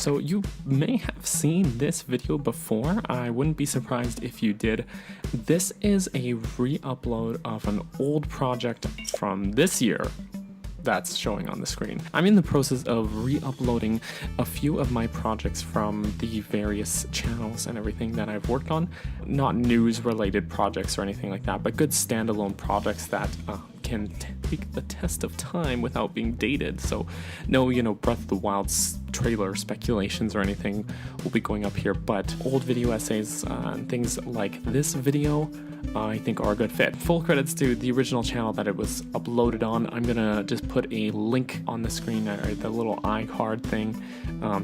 So you may have seen this video before. I wouldn't be surprised if you did. This is a re-upload of an old project from this year that's showing on the screen. I'm in the process of re-uploading a few of my projects from the various channels and everything that I've worked on. Not news-related projects or anything like that, but good standalone projects that can take the test of time without being dated. So no, Breath of the Wild's trailer speculations or anything will be going up here, but old video essays and things like this video I think are a good fit. Full credits to the original channel that it was uploaded on. I'm gonna just put a link on the screen, or the little iCard thing,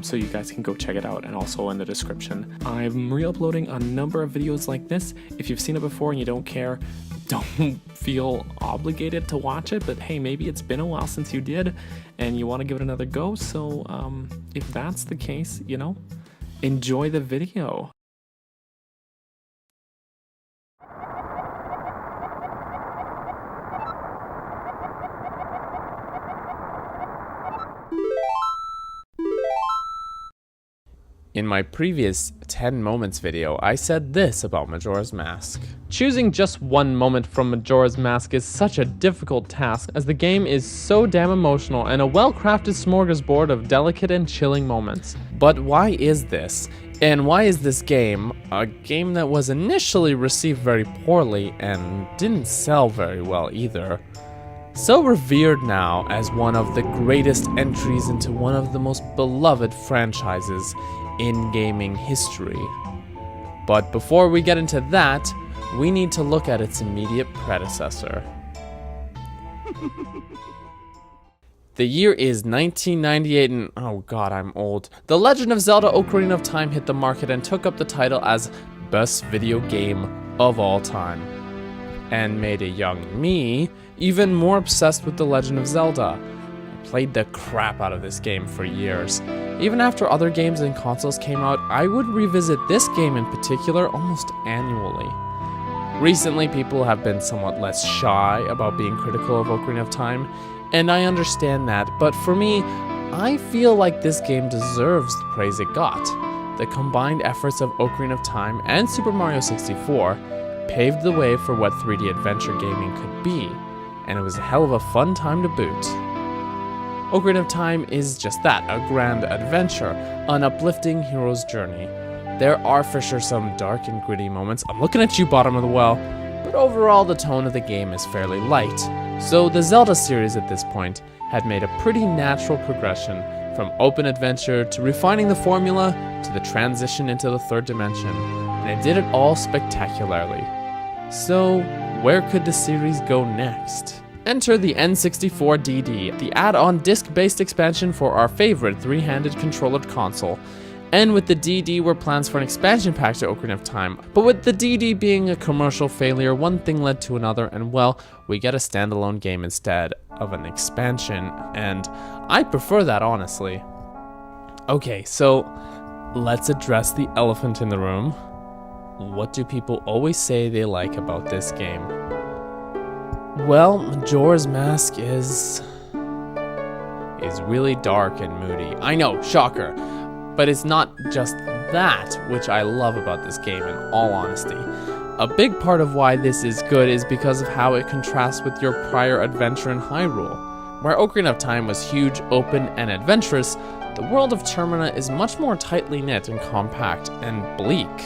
so you guys can go check it out, and also in the description. I'm re-uploading a number of videos like this. If you've seen it before and you don't care, don't feel obligated to watch it, but hey, maybe it's been a while since you did and you want to give it another go. So if that's the case, enjoy the video. In my previous 10 moments video, I said this about Majora's Mask. Choosing just one moment from Majora's Mask is such a difficult task, as the game is so damn emotional and a well-crafted smorgasbord of delicate and chilling moments. But why is this? And why is this game, a game that was initially received very poorly and didn't sell very well either, so revered now as one of the greatest entries into one of the most beloved franchises in gaming history? But before we get into that, we need to look at its immediate predecessor. The year is 1998 and oh god, I'm old. The Legend of Zelda Ocarina of Time hit the market and took up the title as best video game of all time, and made a young me even more obsessed with The Legend of Zelda. I played the crap out of this game for years. Even after other games and consoles came out, I would revisit this game in particular almost annually. Recently, people have been somewhat less shy about being critical of Ocarina of Time, and I understand that, but for me, I feel like this game deserves the praise it got. The combined efforts of Ocarina of Time and Super Mario 64 paved the way for what 3D adventure gaming could be, and it was a hell of a fun time to boot. Ocarina of Time is just that, a grand adventure, an uplifting hero's journey. There are for sure some dark and gritty moments. I'm looking at you, bottom of the well, but overall the tone of the game is fairly light. So the Zelda series at this point had made a pretty natural progression from open adventure to refining the formula to the transition into the third dimension, and it did it all spectacularly. So where could the series go next? Enter the N64DD, the add-on disc-based expansion for our favorite three-handed controllered console. And with the DD were plans for an expansion pack to Ocarina of Time, but with the DD being a commercial failure, one thing led to another, and well, we get a standalone game instead of an expansion, and I prefer that, honestly. Okay, so let's address the elephant in the room. What do people always say they like about this game? Well, Majora's Mask is really dark and moody. I know, shocker. But it's not just that which I love about this game, in all honesty. A big part of why this is good is because of how it contrasts with your prior adventure in Hyrule. Where Ocarina of Time was huge, open, and adventurous, the world of Termina is much more tightly knit and compact and bleak.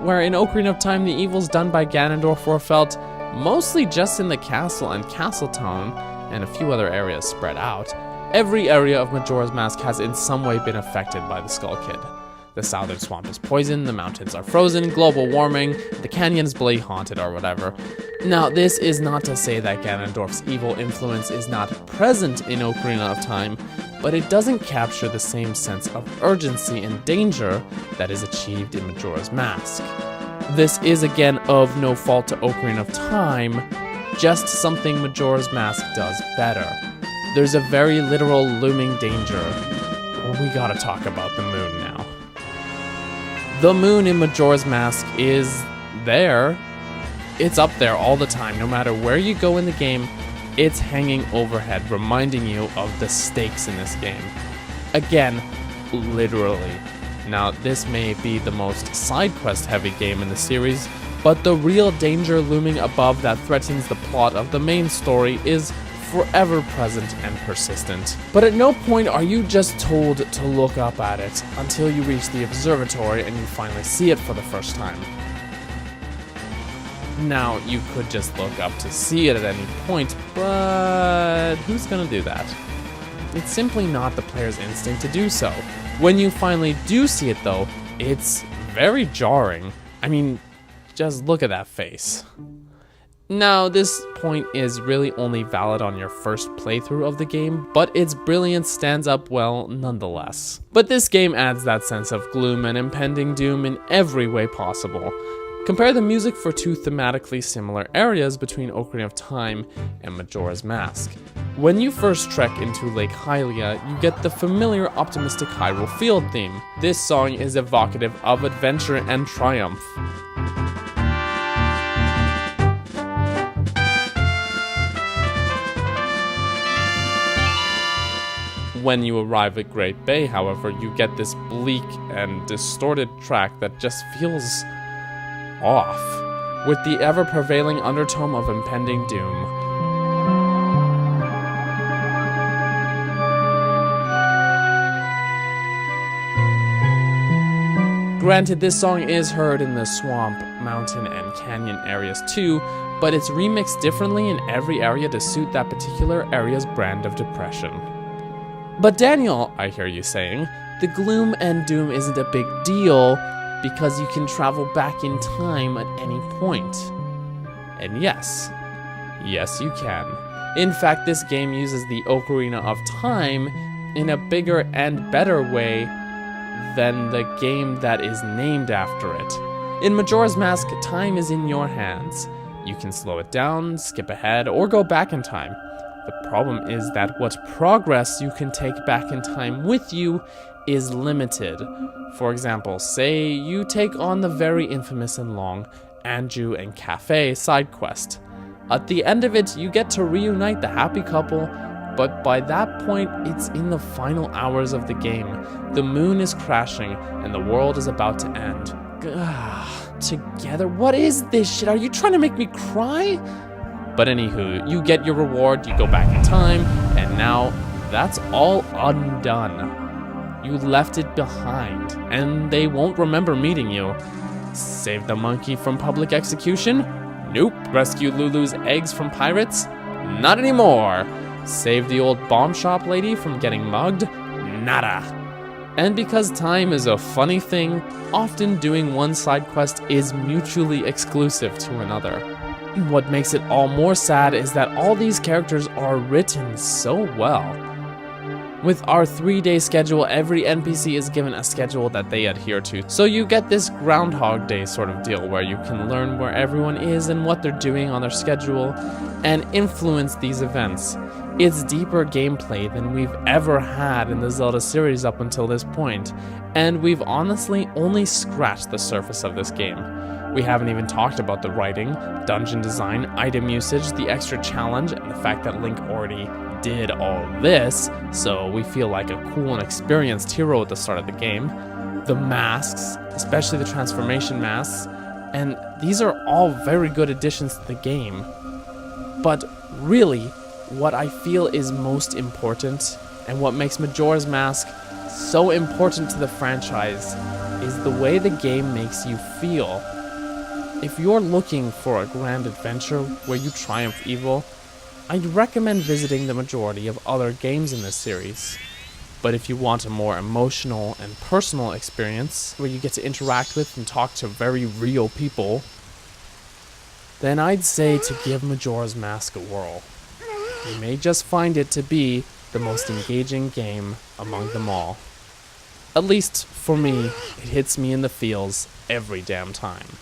Where in Ocarina of Time the evils done by Ganondorf were felt mostly just in the castle and Castletown, and a few other areas spread out, every area of Majora's Mask has in some way been affected by the Skull Kid. The southern swamp is poisoned, the mountains are frozen, global warming, the canyons bloody haunted or whatever. Now, this is not to say that Ganondorf's evil influence is not present in Ocarina of Time, but it doesn't capture the same sense of urgency and danger that is achieved in Majora's Mask. This is again of no fault to Ocarina of Time, just something Majora's Mask does better. There's a very literal looming danger. We gotta talk about the moon now. The moon in Majora's Mask is there. It's up there all the time, no matter where you go in the game, it's hanging overhead, reminding you of the stakes in this game. Again, literally. Now, this may be the most side quest heavy game in the series, but the real danger looming above that threatens the plot of the main story is forever present and persistent. But at no point are you just told to look up at it until you reach the observatory and you finally see it for the first time. Now, you could just look up to see it at any point, but who's gonna do that? It's simply not the player's instinct to do so. When you finally do see it though, it's very jarring. I mean, just look at that face. Now, this point is really only valid on your first playthrough of the game, but its brilliance stands up well nonetheless. But this game adds that sense of gloom and impending doom in every way possible. Compare the music for two thematically similar areas between Ocarina of Time and Majora's Mask. When you first trek into Lake Hylia, you get the familiar optimistic Hyrule Field theme. This song is evocative of adventure and triumph. When you arrive at Great Bay, however, you get this bleak and distorted track that just feels off, with the ever-prevailing undertone of impending doom. Granted, this song is heard in the swamp, mountain, and canyon areas too, but it's remixed differently in every area to suit that particular area's brand of depression. But Daniel, I hear you saying, the gloom and doom isn't a big deal because you can travel back in time at any point. And yes, you can. In fact, this game uses the Ocarina of Time in a bigger and better way than the game that is named after it. In Majora's Mask, time is in your hands. You can slow it down, skip ahead, or go back in time. The problem is that what progress you can take back in time with you is limited. For example, say you take on the very infamous and long Anju and Cafe side quest. At the end of it, you get to reunite the happy couple, but by that point, it's in the final hours of the game. The moon is crashing, and the world is about to end. Together? What is this shit? Are you trying to make me cry? But anywho, you get your reward, you go back in time, and now that's all undone. You left it behind, and they won't remember meeting you. Save the monkey from public execution? Nope. Rescue Lulu's eggs from pirates? Not anymore. Save the old bomb shop lady from getting mugged? Nada. And because time is a funny thing, often doing one side quest is mutually exclusive to another. What makes it all more sad is that all these characters are written so well. With our 3-day schedule, every NPC is given a schedule that they adhere to. So you get this Groundhog Day sort of deal where you can learn where everyone is and what they're doing on their schedule and influence these events. It's deeper gameplay than we've ever had in the Zelda series up until this point, and we've honestly only scratched the surface of this game. We haven't even talked about the writing, dungeon design, item usage, the extra challenge, and the fact that Link already did all this, so we feel like a cool and experienced hero at the start of the game. The masks, especially the transformation masks, and these are all very good additions to the game. But really, what I feel is most important, and what makes Majora's Mask so important to the franchise, is the way the game makes you feel. If you're looking for a grand adventure where you triumph evil, I'd recommend visiting the majority of other games in this series. But if you want a more emotional and personal experience, where you get to interact with and talk to very real people, then I'd say to give Majora's Mask a whirl. You may just find it to be the most engaging game among them all. At least, for me, it hits me in the feels every damn time.